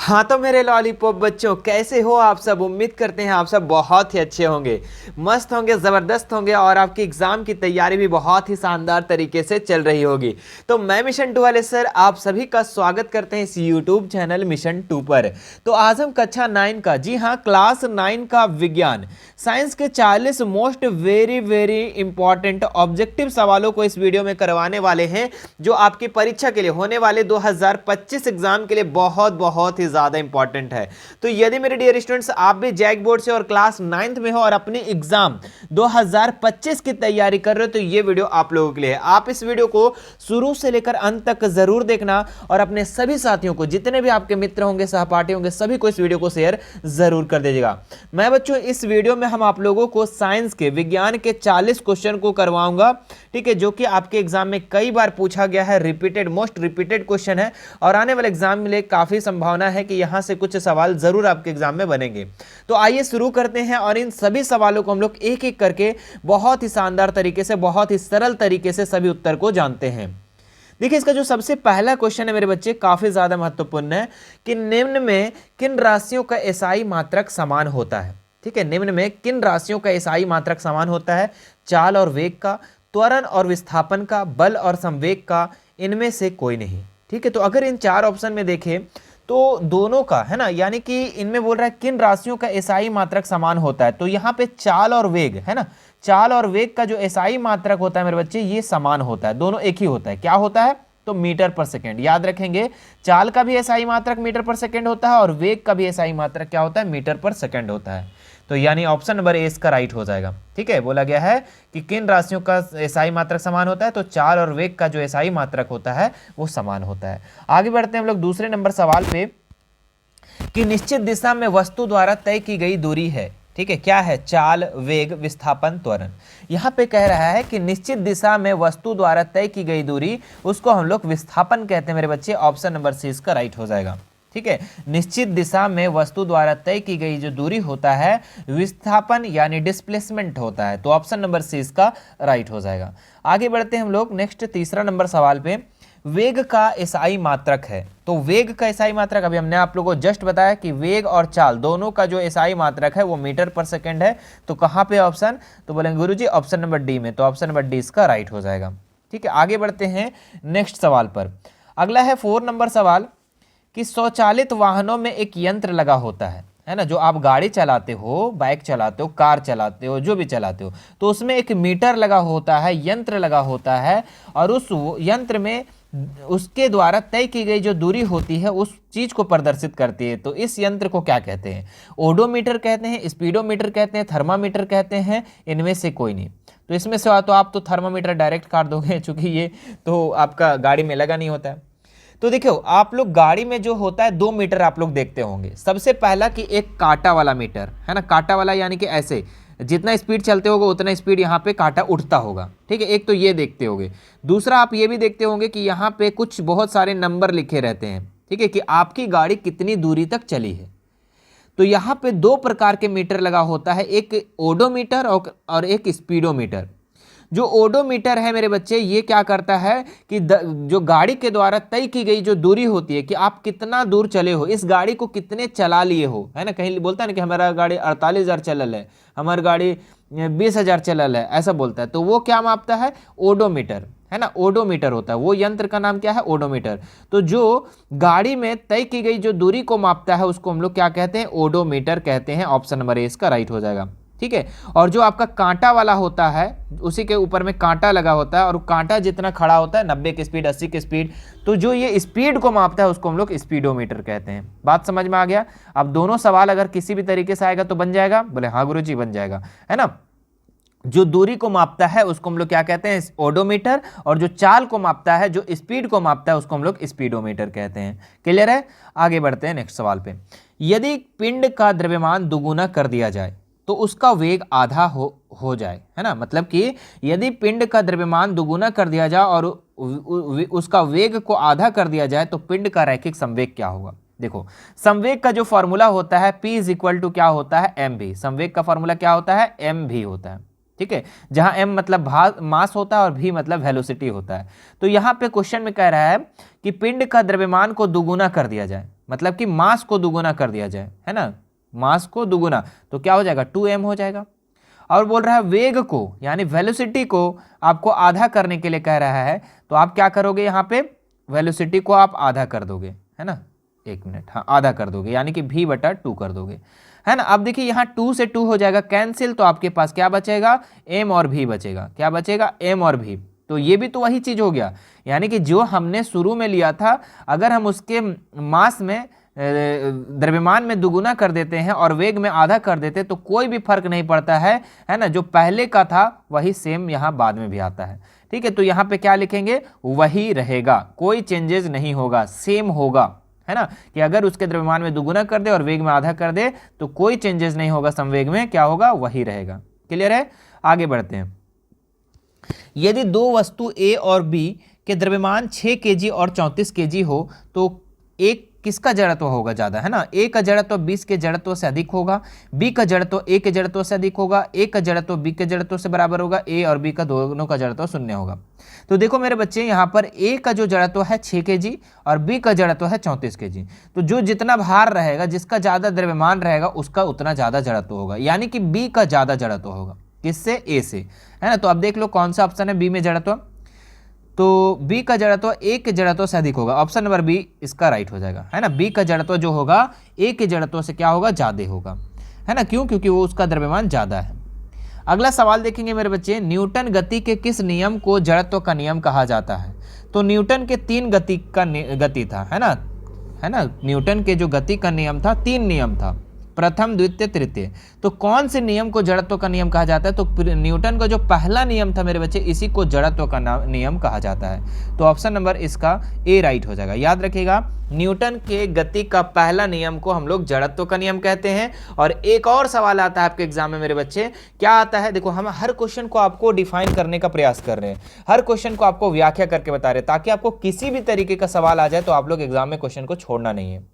हाँ तो मेरे लॉलीपॉप बच्चों, कैसे हो आप सब। उम्मीद करते हैं आप सब बहुत ही अच्छे होंगे, मस्त होंगे, ज़बरदस्त होंगे और आपकी एग्ज़ाम की तैयारी भी बहुत ही शानदार तरीके से चल रही होगी। तो मैं मिशन 2 वाले सर आप सभी का स्वागत करते हैं इस यूट्यूब चैनल मिशन 2 पर। तो आज हम कक्षा 9 का, जी हाँ क्लास 9 का विज्ञान साइंस के 40 मोस्ट वेरी इंपॉर्टेंट ऑब्जेक्टिव सवालों को इस वीडियो में करवाने वाले हैं, जो आपकी परीक्षा के लिए होने वाले 2025 एग्जाम के लिए बहुत ही ज्यादा इंपॉर्टेंट है। तो यदि मेरे डियर स्टूडेंट्स आप भी जैक बोर्ड से और क्लास 9th में हो और अपनी एग्जाम 2025 की तैयारी कर रहे हो, तो ये वीडियो आप लोगों के लिए है। आप इस वीडियो को शुरू से लेकर अंत तक जरूर देखना और अपने सभी साथियों को, जितने भी आपके मित्र होंगे, सहपाठी होंगे, सभी को इस वीडियो को शेयर जरूर कर दीजिएगा। मैं बच्चों इस वीडियो में हम आप लोगों को साइंस के, विज्ञान के 40 क्वेश्चन को करवाऊंगा, ठीक है, जो कि आपके एग्जाम में कई बार पूछा गया है, रिपीटेड, मोस्ट रिपीटेड क्वेश्चन है और आने वाले एग्जाम में काफी संभावना है कि यहां से कुछ सवाल जरूर आपके एग्जाम में बनेंगे। तो आइए शुरू करते हैं और इन सभी सवालों को हम लोग एक एक करके बहुत ही शानदार तरीके से, बहुत ही सरल तरीके से सभी उत्तर को जानते हैं। देखिए इसका जो सबसे पहला क्वेश्चन है मेरे बच्चे, काफी ज्यादा महत्वपूर्ण है कि निम्न में किन राशियों का एसआई मात्रक समान होता है। ठीक है, निम्न में किन राशियों का एसआई मात्रक समान होता है? चाल और वेग का, त्वरण और विस्थापन का, बल और संवेग का, इनमें से कोई नहीं। ठीक है, तो अगर इन चार ऑप्शन में देखें तो दोनों का है ना, यानी कि इनमें बोल रहा है किन राशियों का एसआई मात्रक समान होता है, तो यहाँ पे चाल और वेग है ना, चाल और वेग का जो एसआई मात्रक होता है मेरे बच्चे, ये समान होता है, दोनों एक ही होता है। क्या होता है? तो मीटर पर सेकेंड। याद रखेंगे, चाल का भी एसआई मात्रक मीटर पर सेकेंड होता है और वेग का भी एसआई मात्रक क्या होता है? मीटर पर सेकेंड होता है। तो यानी ऑप्शन नंबर ए इसका राइट हो जाएगा। ठीक है, बोला गया है कि किन राशियों का एसआई मात्रक समान होता है, तो चाल और वेग का जो एसआई मात्रक होता है वो समान होता है। आगे बढ़ते हैं हम लोग दूसरे नंबर सवाल पे कि निश्चित दिशा में वस्तु द्वारा तय की गई दूरी है। ठीक है, क्या है? चाल, वेग, विस्थापन, त्वरण। यहां पे कह रहा है कि निश्चित दिशा में वस्तु द्वारा तय की गई दूरी, उसको हम लोग विस्थापन कहते हैं मेरे बच्चे। ऑप्शन नंबर सी इसका राइट हो जाएगा। ठीक है, निश्चित दिशा में वस्तु द्वारा तय की गई जो दूरी होता है, विस्थापन यानी डिस्प्लेसमेंट होता है। तो ऑप्शन नंबर सी इसका राइट हो जाएगा। आगे बढ़ते हैं हम लोग नेक्स्ट तीसरा नंबर सवाल पे। वेग का एसआई मात्रक है, तो वेग का एसआई मात्रक अभी हमने आप लोगों को जस्ट बताया कि वेग और चाल दोनों का जो एसआई मात्रक है वो मीटर पर सेकेंड है। तो कहाँ पे ऑप्शन? तो बोलेंगे गुरुजी ऑप्शन नंबर डी में। तो ऑप्शन नंबर डी इसका राइट हो जाएगा। ठीक है, आगे बढ़ते हैं नेक्स्ट सवाल पर। अगला है 4 नंबर सवाल कि स्वचालित वाहनों में एक यंत्र लगा होता है ना, जो आप गाड़ी चलाते हो, बाइक चलाते हो, कार चलाते हो, जो भी चलाते हो, तो उसमें एक मीटर लगा होता है, यंत्र लगा होता है और उस यंत्र में उसके द्वारा तय की गई जो दूरी होती है उस चीज को प्रदर्शित करती है। तो इस यंत्र को क्या कहते हैं? ओडोमीटर कहते हैं, स्पीडोमीटर कहते हैं, थर्मामीटर कहते हैं, इनमें से कोई नहीं। तो इसमें से तो आप तो थर्मामीटर डायरेक्ट काट दोगे, चूंकि ये तो आपका गाड़ी में लगा नहीं होता है। तो देखो आप लोग गाड़ी में जो होता है 2 मीटर आप लोग देखते होंगे। सबसे पहला कि एक कांटा वाला मीटर है ना, कांटा वाला यानी कि ऐसे जितना स्पीड चलते होगा उतना स्पीड यहाँ पे कांटा उठता होगा। ठीक है, एक तो ये देखते होंगे। दूसरा आप ये भी देखते होंगे कि यहाँ पे कुछ बहुत सारे नंबर लिखे रहते हैं। ठीक है, कि आपकी गाड़ी कितनी दूरी तक चली है। तो यहाँ पे 2 प्रकार के मीटर लगा होता है, एक ओडोमीटर और एक स्पीडोमीटर। जो ओडोमीटर है मेरे बच्चे, ये क्या करता है कि जो गाड़ी के द्वारा तय की गई जो दूरी होती है कि आप कितना दूर चले हो, इस गाड़ी को कितने चला लिए हो, है ना, कहीं बोलता है ना कि हमारा गाड़ी 48,000 चलल है, हमारी गाड़ी 20,000 चलल है, ऐसा बोलता है। तो वो क्या मापता है? ओडोमीटर, है ना, ओडोमीटर होता है वो यंत्र का नाम क्या है? ओडोमीटर। तो जो गाड़ी में तय की गई जो दूरी को मापता है उसको हम लोग क्या कहते हैं? ओडोमीटर कहते हैं। ऑप्शन नंबर ए इसका राइट हो जाएगा। ठीक है, और जो आपका कांटा वाला होता है उसी के ऊपर में कांटा लगा होता है और कांटा जितना खड़ा होता है 90 की स्पीड, 80 की स्पीड, तो जो ये स्पीड को मापता है उसको हम लोग स्पीडोमीटर कहते हैं। बात समझ में आ गया? अब दोनों सवाल अगर किसी भी तरीके से आएगा तो बन जाएगा, बोले हाँ गुरुजी बन जाएगा, है ना। जो दूरी को मापता है उसको हम लोग क्या कहते हैं? ओडोमीटर, और जो चाल को मापता है, जो स्पीड को मापता है उसको हम लोग स्पीडोमीटर कहते हैं। क्लियर है? आगे बढ़ते हैं नेक्स्ट सवाल पे। यदि पिंड का द्रव्यमान दुगुना कर दिया जाए तो उसका वेग आधा हो जाए, है ना, मतलब कि यदि पिंड का द्रव्यमान दुगुना कर दिया जाए और उसका वेग को आधा कर दिया जाए तो पिंड का रैखिक संवेग क्या होगा? देखो संवेग का जो फॉर्मूला होता है P इज इक्वल टू क्या होता है? mv। संवेग का फॉर्मूला क्या होता है? mv होता है। ठीक है, जहां m मतलब मास होता है और v मतलब वेलोसिटी होता है। तो यहां पे क्वेश्चन में कह रहा है कि पिंड का द्रव्यमान को दुगुना कर दिया जाए। मतलब कि मास को दुगुना कर दिया जाए, है ना, मास को दुगुना, तो क्या हो जाएगा 2m हो जाएगा। और बोल रहा है वेग को यानी वेलोसिटी को आपको आधा करने के लिए कह रहा है, तो आप क्या करोगे, यहाँ पे वेलोसिटी को आप आधा कर दोगे, है ना, 1 मिनट, हाँ आधा कर दोगे यानी कि v/2 कर दोगे, है ना। अब देखिए यहाँ 2 से 2 हो जाएगा कैंसिल, तो आपके पास क्या बचेगा, m और v बचेगा, क्या बचेगा, m और v। तो ये भी तो वही चीज हो गया, यानी कि जो हमने शुरू में लिया था, अगर हम उसके मास में द्रव्यमान में दुगुना कर देते हैं और वेग में आधा कर देते तो कोई भी फर्क नहीं पड़ता है ना, जो पहले का था वही सेम यहाँ बाद में भी आता है, ठीक है। तो यहाँ पे क्या लिखेंगे, वही रहेगा, कोई चेंजेस नहीं होगा, सेम होगा, है ना, कि अगर उसके द्रव्यमान में दुगुना कर दे और वेग में आधा कर दे तो कोई चेंजेस नहीं होगा, संवेग में क्या होगा, वही रहेगा। क्लियर है, आगे बढ़ते हैं। यदि दो वस्तु ए और बी के द्रव्यमान 6 kg और 34 kg हो तो एक किसका जड़त्व होगा ज्यादा, है ना, ए का जड़त्व 20 के जड़त्व से अधिक होगा, बी का जड़त्व ए के जड़त्व से अधिक होगा, ए का जड़त्व बी के जड़त्व से बराबर होगा, ए और बी का दोनों का जड़त्व 0 होगा। तो देखो मेरे बच्चे, यहाँ पर ए का जो जड़त्व है 6 kg और बी का जड़त्व है 34 kg, तो जो जितना भार रहेगा, जिसका ज्यादा द्रव्यमान रहेगा उसका उतना ज्यादा जड़त्व होगा, यानी कि बी का ज्यादा जड़त्व होगा, किससे, ए से, है ना। तो अब देख लो कौन सा ऑप्शन है बी में जड़त्व, तो बी का जड़त्व ए के जड़त्व से अधिक होगा, ऑप्शन नंबर बी इसका राइट हो जाएगा, है ना। बी का जड़त्व जो होगा ए के जड़त्व से क्या होगा, ज्यादा होगा, है ना, क्यों, क्योंकि वो उसका द्रव्यमान ज्यादा है। अगला सवाल देखेंगे मेरे बच्चे, न्यूटन गति के किस नियम को जड़त्व का नियम कहा जाता है। तो न्यूटन के 3 गति था, है ना, न्यूटन के जो गति का नियम था 3 नियम था, प्रथम द्वितीय तृतीय। तो कौन से नियम को जड़त्व का नियम कहा जाता है, तो न्यूटन का जो पहला नियम था मेरे बच्चे, इसी को जड़त्व का नियम कहा जाता है। तो ऑप्शन नंबर इसका ए राइट हो जाएगा। याद रखिएगा, न्यूटन के गति का पहला नियम को हम लोग जड़त्व का नियम कहते हैं। और एक और सवाल आता है आपके एग्जाम में मेरे बच्चे, क्या आता है, देखो हम हर क्वेश्चन को आपको डिफाइन करने का प्रयास कर रहे हैं, हर क्वेश्चन को आपको व्याख्या करके बता रहे हैं, ताकि आपको किसी भी तरीके का सवाल आ जाए तो आप लोग एग्जाम में क्वेश्चन को छोड़ना नहीं है,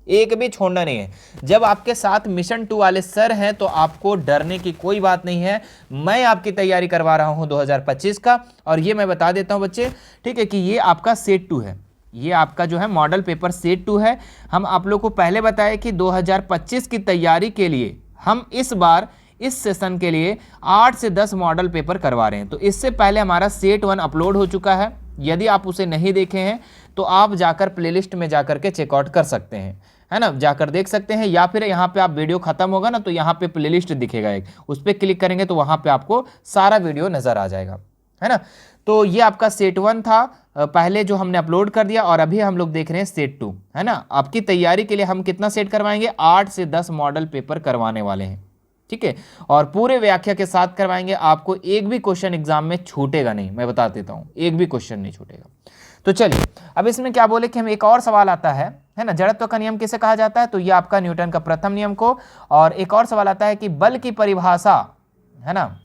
एक भी छोड़ना नहीं है। जब आपके साथ मिशन 2 वाले सर हैं तो आपको डरने की कोई बात नहीं है। मैं आपकी तैयारी करवा रहा हूं 2025 का, और ये मैं बता देता हूं बच्चे, ठीक है, कि ये आपका सेट 2 है, ये आपका जो है मॉडल पेपर सेट 2 है। हम आप लोग को पहले बताए कि 2025 की तैयारी के लिए हम इस बार इस सेशन के लिए 8 से 10 मॉडल पेपर करवा रहे हैं। तो इससे पहले हमारा सेट 1 अपलोड हो चुका है, यदि आप उसे नहीं देखे हैं तो आप जाकर प्लेलिस्ट में जाकर के चेकआउट कर सकते हैं, है ना, जाकर देख सकते हैं, या फिर यहाँ पे आप वीडियो खत्म होगा ना तो यहाँ पे प्लेलिस्ट दिखेगा एक, उस पर क्लिक करेंगे तो वहाँ पे आपको सारा वीडियो नजर आ जाएगा, है ना। तो ये आपका सेट 1 था पहले जो हमने अपलोड कर दिया, और अभी हम लोग देख रहे हैं सेट 2, है ना। आपकी तैयारी के लिए हम कितना सेट करवाएंगे, 8 से 10 मॉडल पेपर करवाने वाले हैं, ठीक है, और पूरे व्याख्या के साथ करवाएंगे। आपको एक भी क्वेश्चन एग्जाम में छूटेगा नहीं, मैं बता देता हूँ, एक भी क्वेश्चन नहीं छूटेगा। तो चलिए अब इसमें क्या बोले कि हम एक और सवाल आता है ना, जड़त्व का नियम किसे कहा जाता है, तो ये आपका न्यूटन का प्रथम नियम को। और एक और सवाल आता है कि बल की परिभाषा, है ना,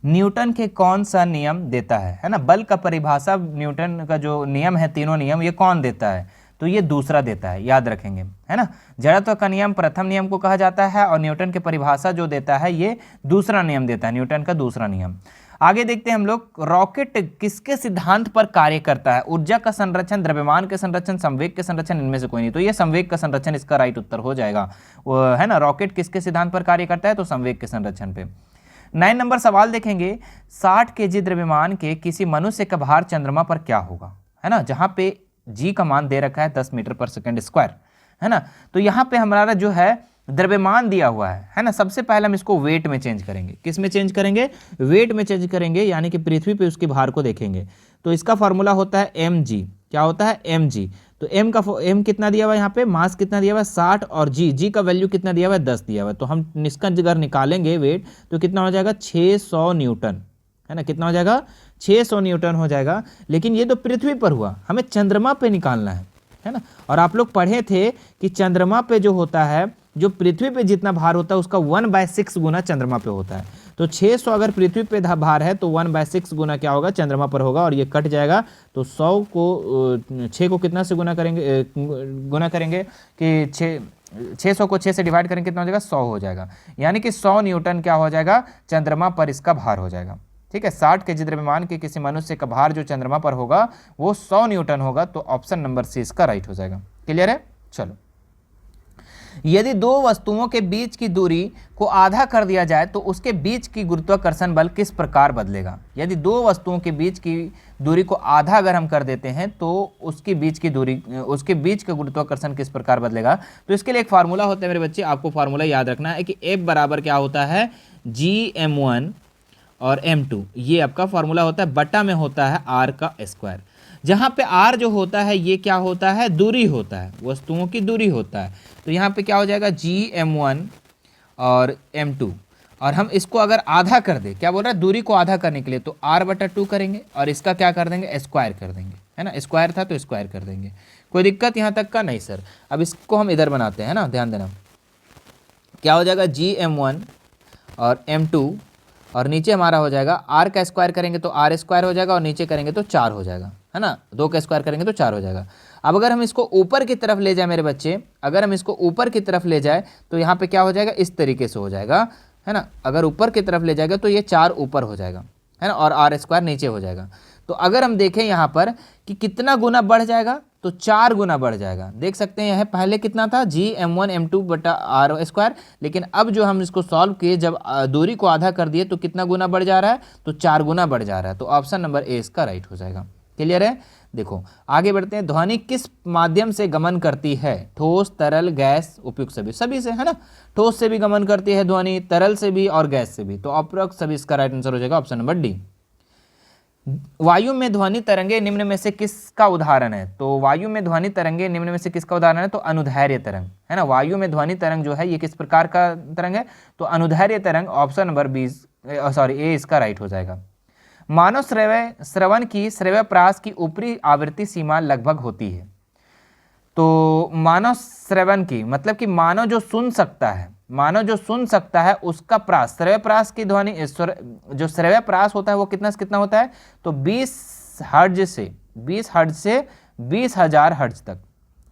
न्यूटन के कौन सा नियम देता है ना, बल का परिभाषा न्यूटन का जो नियम है, तीनों नियम, ये कौन देता है, तो ये दूसरा देता है, याद रखेंगे, है ना। जड़त्व का नियम प्रथम नियम को कहा जाता है और न्यूटन की परिभाषा जो देता है ये दूसरा नियम देता है, न्यूटन का दूसरा नियम। आगे देखते हैं हम लोग, रॉकेट किसके सिद्धांत पर कार्य करता है, ऊर्जा का संरक्षण, द्रव्यमान के संरक्षण, संवेग के संरक्षण, इनमें से कोई नहीं, तो ये संवेग का संरक्षण इसका राइट उत्तर हो जाएगा, है ना। रॉकेट किसके सिद्धांत पर कार्य करता है, तो संवेग के संरक्षण पे। 9 नंबर सवाल देखेंगे, 60 kg द्रव्यमान के किसी मनुष्य का भार चंद्रमा पर क्या होगा, है ना, जहां पे जी का मान दे रखा है 10 मीटर पर सेकंड स्क्वायर, है ना। तो यहाँ पे हमारा जो है द्रव्यमान दिया हुआ है ना। सबसे पहले हम इसको वेट में चेंज करेंगे, किस में चेंज करेंगे, वेट में चेंज करेंगे, यानी कि पृथ्वी पे उसके भार को देखेंगे। तो इसका फॉर्मूला होता है mg, क्या होता है mg। तो m कितना दिया हुआ है, यहाँ पे मास कितना दिया हुआ है 60, और g का वैल्यू कितना दिया हुआ है 10 दिया हुआ है। तो हम इसका अगर निकालेंगे वेट तो कितना हो जाएगा 600 न्यूटन, है ना, कितना हो जाएगा 600 न्यूटन हो जाएगा। लेकिन ये तो पृथ्वी पर हुआ, हमें चंद्रमा पे निकालना है ना। और आप लोग पढ़े थे कि चंद्रमा पे जो होता है, जो पृथ्वी पे जितना भार होता है उसका 1/6 गुना चंद्रमा पे होता है। तो 600 अगर पृथ्वी पे भार है तो 1/6 गुना क्या होगा, चंद्रमा पर होगा, और ये कट जाएगा। तो 100 को 6 को कितना से गुना करेंगे कि 600 को 6 से डिवाइड करेंगे कितना हो जाएगा 100 हो जाएगा, यानी कि 100 न्यूटन क्या हो जाएगा, चंद्रमा पर इसका भार हो जाएगा, ठीक है। 60 kg द्रव्यमान के किसी मनुष्य का भार जो चंद्रमा पर होगा वो 100 न्यूटन होगा। तो ऑप्शन नंबर सी इसका राइट हो जाएगा। क्लियर है, चलो यदि दो वस्तुओं के बीच की दूरी को आधा कर दिया जाए तो उसके बीच की गुरुत्वाकर्षण बल किस प्रकार बदलेगा। यदि दो वस्तुओं के बीच की दूरी को आधा अगर हम कर देते हैं तो उसके बीच का गुरुत्वाकर्षण किस प्रकार बदलेगा। तो इसके लिए एक फार्मूला होता है मेरे बच्चे, आपको फार्मूला याद रखना है कि F बराबर क्या होता है, Gm1 और M2, ये आपका फार्मूला होता है, बटा में होता है R का स्क्वायर। जहाँ पे R जो होता है ये क्या होता है, दूरी होता है, वस्तुओं की दूरी होता है। तो यहाँ पे क्या हो जाएगा, Gm1 और M2, और हम इसको अगर आधा कर दे, क्या बोल रहा है, दूरी को आधा करने के लिए, तो R/2 करेंगे और इसका क्या कर देंगे, स्क्वायर कर देंगे, है ना, स्क्वायर था तो स्क्वायर कर देंगे। कोई दिक्कत यहाँ तक का नहीं सर। अब इसको हम इधर बनाते हैं ना, ध्यान देना, क्या हो जाएगा, Gm1 और M2, और नीचे हमारा हो जाएगा R का स्क्वायर करेंगे तो R स्क्वायर हो जाएगा, और नीचे करेंगे तो 4 हो जाएगा, है ना, 2 का स्क्वायर करेंगे तो 4 हो जाएगा। अब अगर हम इसको ऊपर की तरफ ले जाए मेरे बच्चे, अगर हम इसको ऊपर की तरफ ले जाए तो यहाँ पे क्या हो जाएगा, इस तरीके से हो जाएगा, है ना, अगर ऊपर की तरफ ले जाएगा तो ये 4 ऊपर हो जाएगा, है ना, और R स्क्वायर नीचे हो जाएगा। तो अगर हम देखें यहाँ पर कि कितना गुना बढ़ जाएगा, तो 4 गुना बढ़ जाएगा। देख सकते हैं यह पहले कितना था, Gm1 M2 बटा R स्क्वायर, लेकिन अब जो हम इसको सॉल्व किए, जब दूरी को आधा कर दिए तो कितना गुना बढ़ जा रहा है, तो 4 गुना बढ़ जा रहा है। तो ऑप्शन नंबर ए इसका राइट हो जाएगा। क्लियर है। देखो आगे बढ़ते हैं। ध्वनि किस माध्यम से गमन करती है, ठोस, तरल, गैस, उपयुक्त सभी। सभी से, है ना, ठोस से भी गमन करती है ध्वनि, तरल से भी और गैस से भी। तो उपयुक्त सभी इसका राइट आंसर हो जाएगा ऑप्शन नंबर डी। वायु में ध्वनि तरंगे निम्न में से किसका उदाहरण है। तो वायु में ध्वनि तरंगे निम्न में से किसका उदाहरण है, तो अनुदैर्घ्य तरंग, है ना। वायु में ध्वनि तरंग जो है ये किस प्रकार का तरंग है, तो अनुदैर्घ्य तरंग। ऑप्शन नंबर ए इसका राइट हो जाएगा। मानव श्रवण की श्रव्यप्रास की ऊपरी आवृत्ति सीमा लगभग होती है। तो मानव श्रवण की मतलब कि मानव जो सुन सकता है, मानव जो सुन सकता है उसका प्रास, श्रव्यप्रास की ध्वनि, जो श्रव्यप्रास होता है वो कितना से कितना होता है, तो 20 हर्ट्ज से 20,000 हर्ट्ज तक।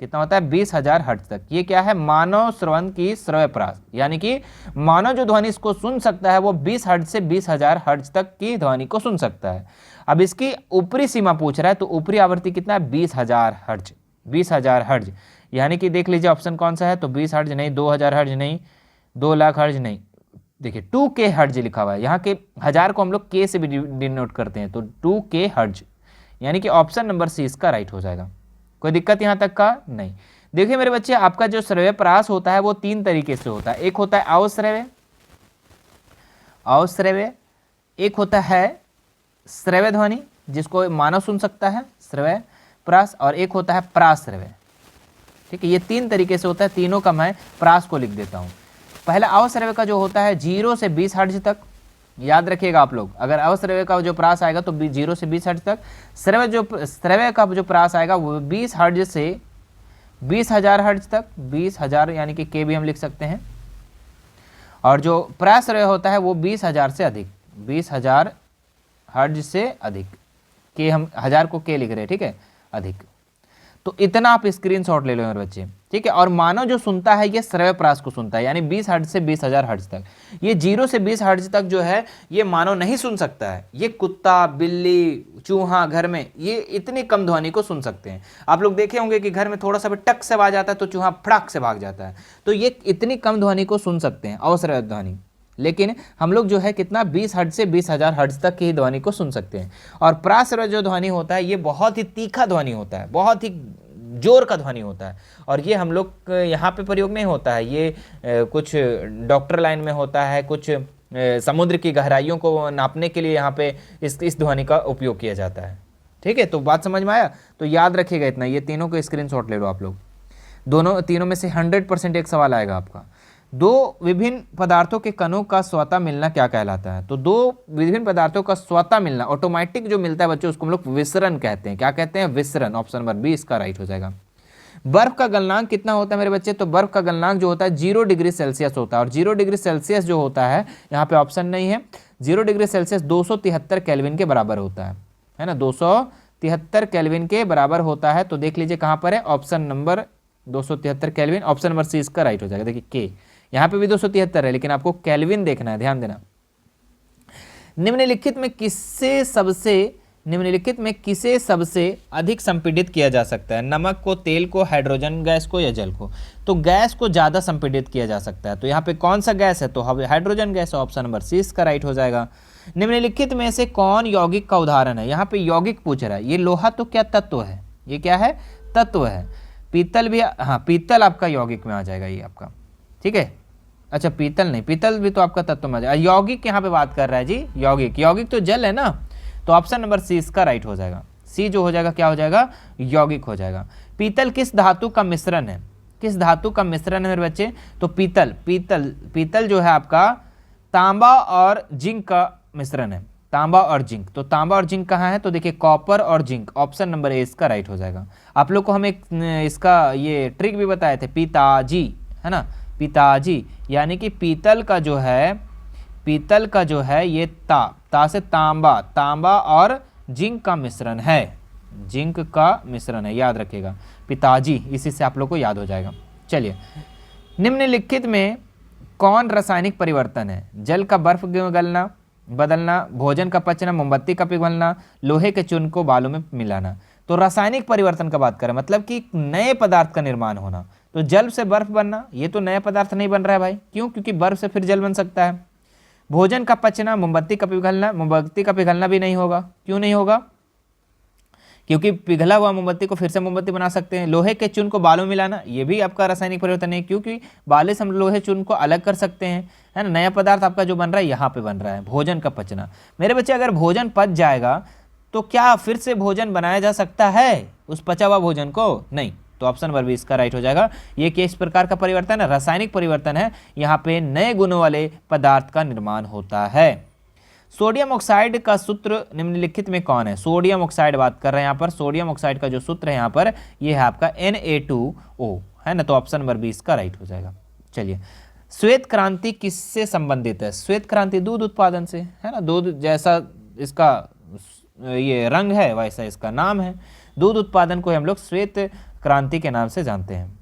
कितना होता है, 20,000 हर्ट्ज तक। ये क्या है, मानव श्रवण की श्रव्यप्रास, यानी कि मानव जो ध्वनि इसको सुन सकता है वो 20 हर्ट्ज से 20,000 हर्ट्ज तक की ध्वनि को सुन सकता है। अब इसकी ऊपरी सीमा पूछ रहा है, तो ऊपरी आवृत्ति कितना है, 20,000 हर्ट्ज। 20,000 हर्ट्ज, यानी कि देख लीजिए ऑप्शन कौन सा है, तो 20 हर्ट्ज नहीं, 2,000 हर्ट्ज नहीं, 2 लाख हर्ट्ज नहीं, देखिए 2K हर्ट्ज लिखा हुआ है। यहाँ के 1000 को हम लोग K से भी डिनोट करते हैं, तो 2K हर्ट्ज, यानी कि ऑप्शन नंबर सी इसका राइट हो जाएगा। कोई दिक्कत यहाँ तक का नहीं। देखिए मेरे बच्चे, आपका जो श्रव्यप्रास होता है वो 3 तरीके से होता है। एक होता है अवश्रव्य, एक होता है श्रव्य ध्वनि जिसको मानव सुन सकता है, श्रव्य प्रास, और एक होता है प्राश्रव्य। ठीक है, ये 3 तरीके से होता है। तीनों का मैं प्रास को लिख देता हूँ। पहला अवश्रव्य का जो होता है 0 से 20 हर्ट्ज तक, याद रखिएगा आप लोग, अगर अवश्रव्य का जो प्रास आएगा तो 0 से 20 हर्ट्ज तक। श्रव्य का जो प्रास आएगा वो 20 हर्ट्ज से 20,000 हर्ट्ज तक, 20,000 यानी कि K भी हम लिख सकते हैं। और जो प्राश्रव्य होता है वो 20,000 से अधिक, 20,000 हर्ट्ज से अधिक। K हम 1000 को K लिख रहे हैं, ठीक है, अधिक। तो इतना आप स्क्रीनशॉट ले लो मेरे बच्चे, ठीक है। और मानव जो सुनता है ये श्रव्यप्रास को सुनता है, यानी 20 हर्ट्ज से 20,000 हर्ट्ज तक। ये 0 से 20 हर्ट्ज तक जो है ये मानव नहीं सुन सकता है। ये कुत्ता, बिल्ली, चूहा घर में ये इतनी कम ध्वनि को सुन सकते हैं। आप लोग देखे होंगे कि घर में थोड़ा सा भी टक से आवाज आता है तो चूहा फड़ाक से भाग जाता है। तो ये इतनी कम ध्वनि को सुन सकते हैं, अवश्रव्य ध्वनि। लेकिन हम लोग जो है कितना, 20 हर्ट्ज से 20,000 हर्ट्ज तक की ध्वनि को सुन सकते हैं। और प्राश्रव्य जो ध्वनि होता है ये बहुत ही तीखा ध्वनि होता है, बहुत ही जोर का ध्वनि होता है। और ये हम लोग यहाँ पे प्रयोग नहीं होता है, ये कुछ डॉक्टर लाइन में होता है, कुछ समुद्र की गहराइयों को नापने के लिए यहाँ पे इस ध्वनि का उपयोग किया जाता है। ठीक है, तो बात समझ में आया। तो याद रखिएगा इतना, ये तीनों को स्क्रीनशॉट ले लो आप लोग। तीनों में से 100% एक सवाल आएगा आपका। 2 विभिन्न पदार्थों के कणों का स्वतः मिलना क्या कहलाता है। तो 2 विभिन्न पदार्थों का स्वतः मिलना, ऑटोमेटिक जो मिलता है बच्चों, उसको हम लोग विसरण कहते हैं। क्या कहते हैं, विसरण। ऑप्शन नंबर बी इसका राइट हो जाएगा। बर्फ का गलनांक कितना होता है मेरे बच्चे, तो बर्फ का गलनांक जो होता है 0 डिग्री सेल्सियस होता है। और 0 डिग्री सेल्सियस जो होता है, यहाँ पे ऑप्शन नहीं है, 0 डिग्री सेल्सियस 273 केल्विन के बराबर होता है ना, 273 केल्विन के बराबर होता है। तो देख लीजिए कहाँ पर है, option number 273 kelvin, option number C इसका राइट हो जाएगा। देखिए के यहाँ पे भी 273 है, लेकिन आपको केल्विन देखना है, ध्यान देना। निम्नलिखित में किससे सबसे निम्नलिखित में किसे सबसे अधिक संपीड़ित किया जा सकता है? नमक को, तेल को, हाइड्रोजन गैस को या जल को? तो गैस को ज़्यादा संपीड़ित किया जा सकता है। तो यहाँ पे कौन सा गैस है? तो hydrogen gas. Option number C इसका राइट हो जाएगा। निम्नलिखित में से कौन यौगिक का उदाहरण है? यहाँ पे यौगिक पूछ रहा है। ये लोहा तो क्या तत्व है? ये क्या है? तत्व है। पीतल भी, हाँ पीतल आपका यौगिक में आ जाएगा ये आपका, ठीक है। अच्छा पीतल नहीं, पीतल भी तो आपका तत्व में आ जाएगा। यौगिक यहाँ पे बात कर रहा है जी, यौगिक। यौगिक तो जल है ना, तो ऑप्शन नंबर सी इसका राइट हो जाएगा। सी जो हो जाएगा क्या हो जाएगा? यौगिक हो जाएगा। पीतल किस धातु का मिश्रण है? किस धातु का मिश्रण है मेरे बच्चे? तो पीतल जो है आपका तांबा और जिंक का मिश्रण है। तांबा और जिंक, तो तांबा और जिंक कहाँ है? तो देखिए कॉपर और जिंक। ऑप्शन नंबर ए इसका राइट हो जाएगा। आप लोग को हम एक इसका ये ट्रिक भी बताए थे, पिताजी, है ना, पिताजी, यानी कि पीतल का जो है ये ता से तांबा और जिंक का मिश्रण है। जिंक का मिश्रण है, याद रखिएगा पिताजी, इसी से आप लोग को याद हो जाएगा। चलिए, निम्नलिखित में कौन रासायनिक परिवर्तन है? जल का बर्फ गलना, बदलना, भोजन का पचना, मोमबत्ती का पिघलना, लोहे के चूर्ण को बालू में मिलाना। तो रासायनिक परिवर्तन का बात करें, मतलब कि नए पदार्थ का निर्माण होना। तो जल से बर्फ बनना, ये तो नया पदार्थ नहीं बन रहा है भाई। क्यों? क्योंकि बर्फ से फिर जल बन सकता है। भोजन का पचना, मोमबत्ती का पिघलना भी नहीं होगा। क्यों नहीं होगा? क्योंकि पिघला हुआ मोमबत्ती को फिर से मोमबत्ती बना सकते हैं। लोहे के चूर्ण को बालू में मिलाना, ये भी आपका रासायनिक परिवर्तन है, क्योंकि बाले से हम लोहे चूर्ण को अलग कर सकते हैं, है ना। नया पदार्थ आपका जो बन रहा है यहाँ पे बन रहा है। भोजन का पचना, मेरे बच्चे अगर भोजन पच जाएगा तो क्या फिर से भोजन बनाया जा सकता है उस पचा हुआ भोजन को? नहीं। तो ऑप्शन नंबर बी इसका राइट हो जाएगा। ये किस प्रकार का परिवर्तन है? रासायनिक परिवर्तन है। यहाँ पे नए गुणों वाले पदार्थ का निर्माण होता है। सोडियम ऑक्साइड का सूत्र निम्नलिखित में कौन है? सोडियम ऑक्साइड बात कर रहे हैं यहाँ पर। सोडियम ऑक्साइड का जो सूत्र है यहाँ पर, ये है आपका Na2O, है ना। तो ऑप्शन नंबर बी इसका राइट हो जाएगा। चलिए, श्वेत क्रांति किससे संबंधित है? श्वेत क्रांति दूध उत्पादन से, है ना। दूध जैसा इसका ये रंग है वैसा इसका नाम है। दूध उत्पादन को हम लोग श्वेत क्रांति के नाम से जानते हैं।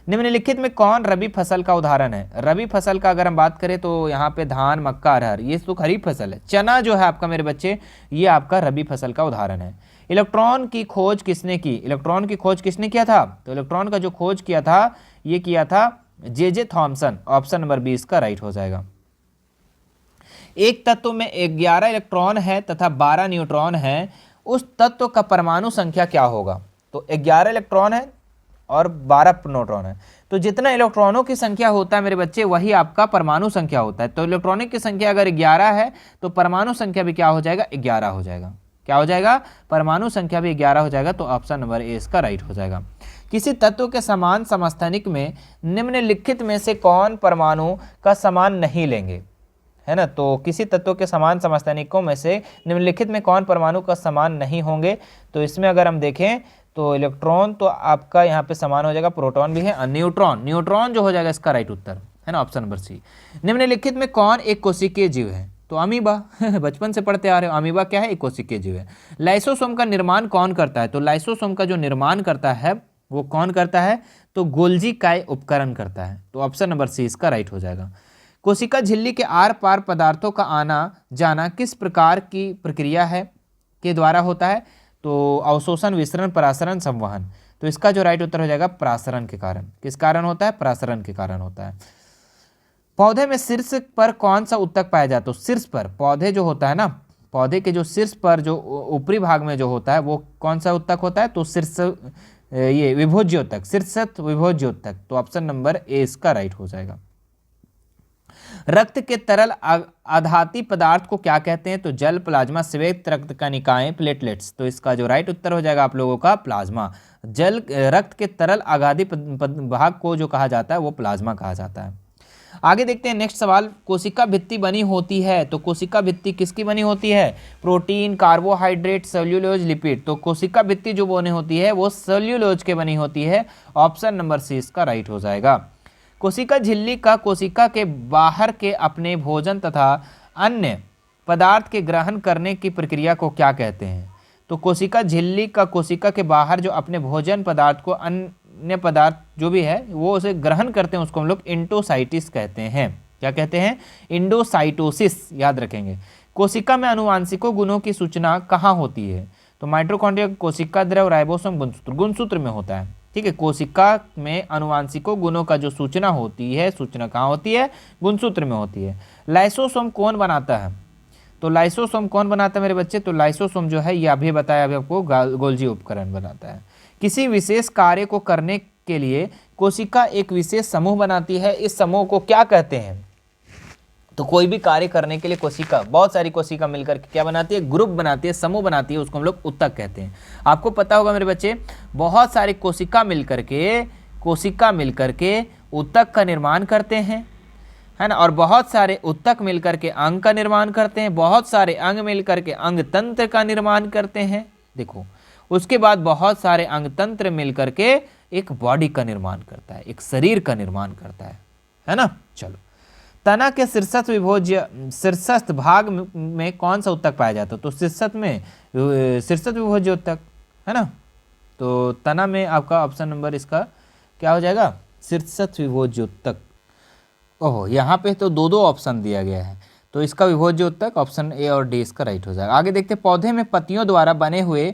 निम्नलिखित में कौन रबी फसल का उदाहरण है? रबी फसल का अगर हम बात करें तो यहाँ पे धान, मक्का, अरहर, ये तो खरीफ फसल है। चना जो है आपका मेरे बच्चे, ये आपका रबी फसल का उदाहरण है। इलेक्ट्रॉन की खोज किसने की? इलेक्ट्रॉन की खोज किसने किया था? तो इलेक्ट्रॉन का जो खोज किया था, ये किया था J Thomson. Option number B इसका राइट हो जाएगा। एक तत्व में 11 इलेक्ट्रॉन है तथा 12 न्यूट्रॉन है, उस तत्व का परमाणु संख्या क्या होगा? तो 11 इलेक्ट्रॉन है और 12 न्यूट्रॉन है, तो जितना इलेक्ट्रॉनों की संख्या होता है मेरे बच्चे, वही आपका परमाणु संख्या होता है। तो इलेक्ट्रॉनिक की संख्या अगर 11 है तो परमाणु संख्या भी क्या हो जाएगा? 11 हो जाएगा। क्या हो जाएगा? परमाणु संख्या भी 11 हो जाएगा। तो ऑप्शन नंबर ए इसका राइट हो जाएगा। किसी तत्व के समान समस्थानिक में निम्नलिखित में से कौन परमाणु का समान नहीं लेंगे? है ना। तो किसी तत्व के समान समस्थानिकों में से निम्नलिखित में कौन परमाणु का समान नहीं होंगे? तो इसमें अगर हम देखें तो इलेक्ट्रॉन तो आपका यहाँ पे समान हो जाएगा, प्रोटॉन भी है, न्यूट्रॉन जो हो जाएगा इसका राइट उत्तर, है ना, ऑप्शन नंबर सी। निम्नलिखित में कौन एक कोशिकीय जीव है? तो अमीबा बचपन से पढ़ते आ रहे हो, अमीबा क्या है? एक कोशिकीय जीव है। लाइसोसोम का निर्माण कौन करता है? तो लाइसोसोम का जो निर्माण करता है वो कौन करता है? तो गोल्जी काय उपकरण करता है। तो ऑप्शन नंबर सी इसका राइट हो जाएगा। कोशिका झिल्ली के आर पार पदार्थों का आना जाना किस प्रकार की प्रक्रिया है के द्वारा होता है? तो अवशोषण, विसरण, परासरण, संवहन। तो इसका जो राइट उत्तर हो जाएगा परासरण के कारण। किस कारण होता है? परासरण के कारण होता है। पौधे में शीर्ष पर कौन सा उत्तक पाया जाता है? तो शीर्ष पर, पौधे जो होता है ना, पौधे के जो शीर्ष पर जो ऊपरी भाग में जो होता है वो कौन सा उत्तक होता है? तो शीर्ष ये विभोज्योतक, शीर्षस्थ विभोज्योतक। तो ऑप्शन नंबर ए इसका राइट हो जाएगा। रक्त के तरल आधाती पदार्थ को क्या कहते हैं? तो जल, प्लाज्मा, श्वेत रक्त कणिकाएं, प्लेटलेट्स। तो इसका जो राइट उत्तर हो जाएगा आप लोगों का प्लाज्मा। जल, रक्त के तरल आघाती भाग को जो कहा जाता है वो प्लाज्मा कहा जाता है। आगे देखते हैं नेक्स्ट सवाल। कोशिका भित्ति बनी होती है, तो कोशिका भित्ति किसकी बनी होती है? Protein, carbohydrate, cellulose, lipid. तो कोशिका भित्ति जो बनी होती है वो सेल्यूलोज के बनी होती है। ऑप्शन नंबर सी इसका राइट हो जाएगा। कोशिका झिल्ली का कोशिका के बाहर के अपने भोजन तथा अन्य पदार्थ के ग्रहण करने की प्रक्रिया को क्या कहते हैं? तो कोशिका झिल्ली का कोशिका के बाहर जो अपने भोजन पदार्थ को अन्य पदार्थ जो भी है वो उसे ग्रहण करते हैं, उसको हम लोग इंडोसाइटिस कहते हैं। क्या कहते हैं? इंडोसाइटोसिस, याद रखेंगे। कोशिका में अनुवांशिकों गुणों की सूचना कहाँ होती है? तो माइटोकॉन्ड्रिया, कोशिका द्रव, राइबोसोम, गुणसूत्र। गुणसूत्र में होता है, ठीक है। कोशिका में अनुवांशिकों गुणों का जो सूचना होती है, सूचना कहाँ होती है? गुणसूत्र में होती है। लाइसोसोम कौन बनाता है? तो लाइसोसोम कौन बनाता है मेरे बच्चे? तो लाइसोसोम जो है ये अभी बताया, अभी आपको गोल्जी उपकरण बनाता है। किसी विशेष कार्य को करने के लिए कोशिका एक विशेष समूह बनाती है, इस समूह को क्या कहते हैं? तो कोई भी कार्य करने के लिए कोशिका, बहुत सारी कोशिका मिलकर के क्या बनाती है? ग्रुप बनाती है, समूह बनाती है, उसको हम लोग उत्तक कहते हैं। आपको पता होगा मेरे बच्चे, बहुत सारी कोशिका मिलकर के उत्तक का निर्माण करते हैं, है ना। और बहुत सारे उत्तक मिलकर के अंग का निर्माण करते हैं, बहुत सारे अंग मिलकर के अंग तंत्र का निर्माण करते हैं। देखो, उसके बाद बहुत सारे अंग तंत्र मिलकर के एक बॉडी का निर्माण करता है, एक शरीर का निर्माण करता है ना। चलो, तना के शीर्षस्थ भाग में कौन सा उत्तक पाया जाता है? तो शीर्षस्थ विभोज्य उत्तक, है ना। तो तना में आपका ऑप्शन नंबर इसका क्या हो जाएगा? शीर्षस्थ विभोज्य उत्तक। ओहो, यहाँ पे तो दो ऑप्शन दिया गया है, तो इसका विभोज्य उत्तक ऑप्शन ए और डी इसका राइट हो जाएगा। आगे देखते हैं, पौधे में पत्तियों द्वारा बने हुए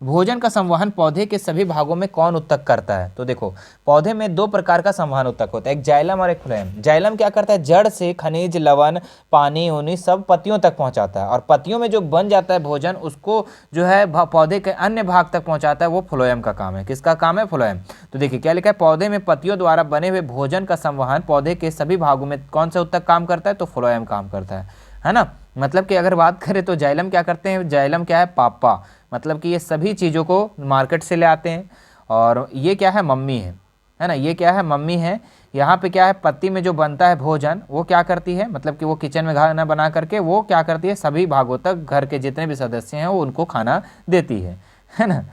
भोजन का संवहन पौधे के सभी भागों में कौन उत्तक करता है? तो देखो, पौधे में दो प्रकार का संवहन उत्तक होता है, एक जाइलम और एक फ्लोएम। जाइलम क्या करता है? जड़ से खनिज, लवण, पानी उनी सब पत्तियों तक पहुंचाता है, और पत्तियों में जो बन जाता है भोजन उसको जो है पौधे के अन्य भाग तक पहुंचाता है, वो फ्लोएम का काम है। किसका काम है? फ्लोएम। तो देखिए क्या लिखा है, पौधे में पत्तियों द्वारा बने हुए भोजन का संवहन पौधे के सभी भागों में कौन सा उत्तक काम करता है? तो फ्लोएम काम करता है ना। मतलब कि अगर बात करें तो जाइलम क्या करते हैं? जाइलम क्या है? पापा, मतलब कि ये सभी चीज़ों को मार्केट से ले आते हैं, और ये क्या है? मम्मी है ना। ये क्या है? मम्मी है। यहाँ पे क्या है? पत्ती में जो बनता है भोजन वो क्या करती है? मतलब कि वो किचन में खाना बना करके वो क्या करती है? सभी भागों तक घर के जितने भी सदस्य हैं वो उनको खाना देती है ना।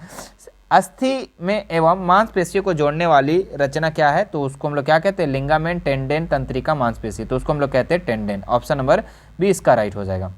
अस्थि में एवं मांसपेशियों को जोड़ने वाली रचना क्या है? तो उसको हम लोग क्या कहते हैं? लिंगामेंट, टेंडेन, तंत्रिका, मांसपेशी। तो उसको हम लोग कहते हैं टेंडेन। ऑप्शन नंबर बी इसका राइट हो जाएगा।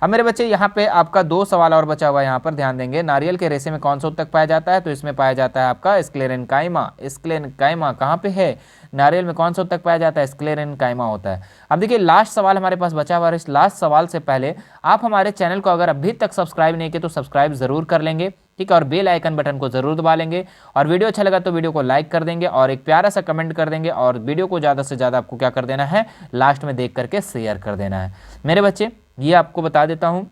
अब मेरे बच्चे यहाँ पे आपका दो सवाल और बचा हुआ है, यहाँ पर ध्यान देंगे। नारियल के रेशे में कौन सा उत्तक पाया जाता है? तो इसमें पाया जाता है आपका स्क्लेरेन्काइमा। स्क्लेरेन्काइमा कहाँ पे है? नारियल में कौन सा उत्तक पाया जाता है? स्क्लेरेन्काइमा होता है। अब देखिए, लास्ट सवाल हमारे पास बचा हुआ है। इस लास्ट सवाल से पहले आप हमारे चैनल को अगर अभी तक सब्सक्राइब नहीं किए तो सब्सक्राइब जरूर कर लेंगे, ठीक है। और बेल आइकन बटन को जरूर दबा लेंगे, और वीडियो अच्छा लगा तो वीडियो को लाइक कर देंगे और एक प्यारा सा कमेंट कर देंगे, और वीडियो को ज़्यादा से ज़्यादा आपको क्या कर देना है? लास्ट में देख करके शेयर कर देना है। मेरे बच्चे, ये आपको बता देता हूँ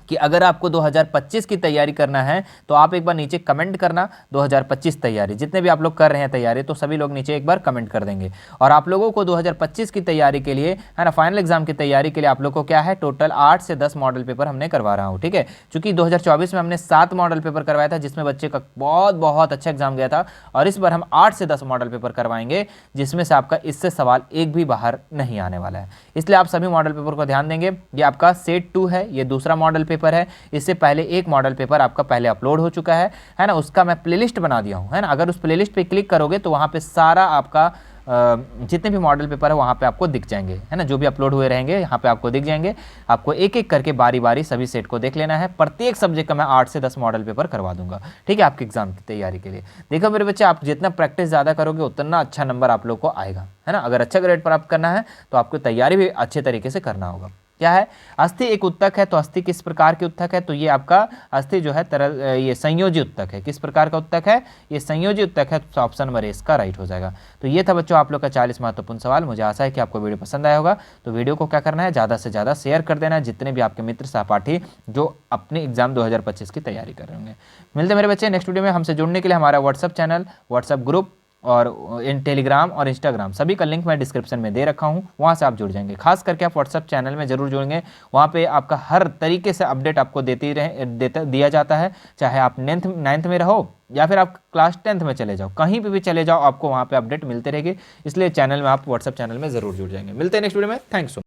कि अगर आपको 2025 की तैयारी करना है तो आप एक बार नीचे कमेंट करना 2025 तैयारी। जितने भी आप लोग कर रहे हैं तैयारी, तो सभी लोग नीचे एक बार कमेंट कर देंगे। और आप लोगों को 2025 की तैयारी के लिए, है ना, फाइनल एग्जाम की तैयारी के लिए आप लोग को क्या है? टोटल 8 से 10 मॉडल पेपर हमने करवा रहा हूँ, ठीक है। चूंकि 2024 में हमने 7 मॉडल पेपर करवाया था, जिसमें बच्चे का बहुत अच्छा एग्जाम गया था, और इस बार हम 8 से 10 मॉडल पेपर करवाएंगे, जिसमें से आपका इससे सवाल एक भी बाहर नहीं आने वाला है। इसलिए आप सभी मॉडल पेपर को ध्यान देंगे। ये आपका सेट 2 है, ये दूसरा मॉडल पेपर है। इससे पहले एक मॉडल पेपर आपका पहले अपलोड हो चुका है ना, उसका मैं प्लेलिस्ट बना दिया हूं, है ना। अगर उस प्लेलिस्ट पे क्लिक करोगे तो वहां पे सारा आपका जितने भी मॉडल पेपर है वहां पे आपको दिख जाएंगे, है ना। जो भी अपलोड हुए रहेंगे यहाँ पे आपको दिख जाएंगे। आपको एक एक करके बारी बारी सभी सेट को देख लेना है। प्रत्येक सब्जेक्ट का मैं 8 से 10 मॉडल पेपर करवा दूंगा, ठीक है, आपके एग्जाम की तैयारी के लिए। देखो मेरे बच्चे, आप जितना प्रैक्टिस ज़्यादा करोगे उतना अच्छा नंबर आप लोग को आएगा, है ना। अगर अच्छा ग्रेड प्राप्त करना है तो आपको तैयारी भी अच्छे तरीके से करना होगा। क्या है? अस्थि एक उत्तक है। तो अस्थि किस प्रकार के उत्तक है? तो ये आपका अस्थि जो है तरल, ये संयोजी उत्तक है। किस प्रकार का उत्तक है? ये संयोजी उत्तक है। तो ऑप्शन नंबर ए इसका राइट हो जाएगा। तो ये था बच्चों आप लोग का 40 महत्वपूर्ण सवाल। मुझे आशा है कि आपको वीडियो पसंद आया होगा। तो वीडियो को क्या करना है? ज़्यादा से ज़्यादा शेयर कर देना है, जितने भी आपके मित्र सहपाठी जो अपने एग्जाम 2025 की तैयारी कर रहे होंगे। मिलते हैं मेरे बच्चे नेक्स्ट वीडियो में। हमसे जुड़ने के लिए हमारा व्हाट्सअप चैनल, व्हाट्सअप ग्रुप और इन टेलीग्राम और इंस्टाग्राम सभी का लिंक मैं डिस्क्रिप्शन में दे रखा हूँ, वहाँ से आप जुड़ जाएंगे। खास करके आप व्हाट्सअप चैनल में जरूर जुड़ेंगे। वहाँ पे आपका हर तरीके से अपडेट आपको दिया जाता है। चाहे आप 9th में रहो या फिर आप क्लास 10th में चले जाओ, कहीं पे भी चले जाओ, आपको वहाँ पे अपडेट मिलते रहेगी। इसलिए चैनल में आप व्हाट्सअप चैनल में जरूर जुड़ जाएंगे। मिलते हैं नेक्स्ट वीडियो में। थैंक्स।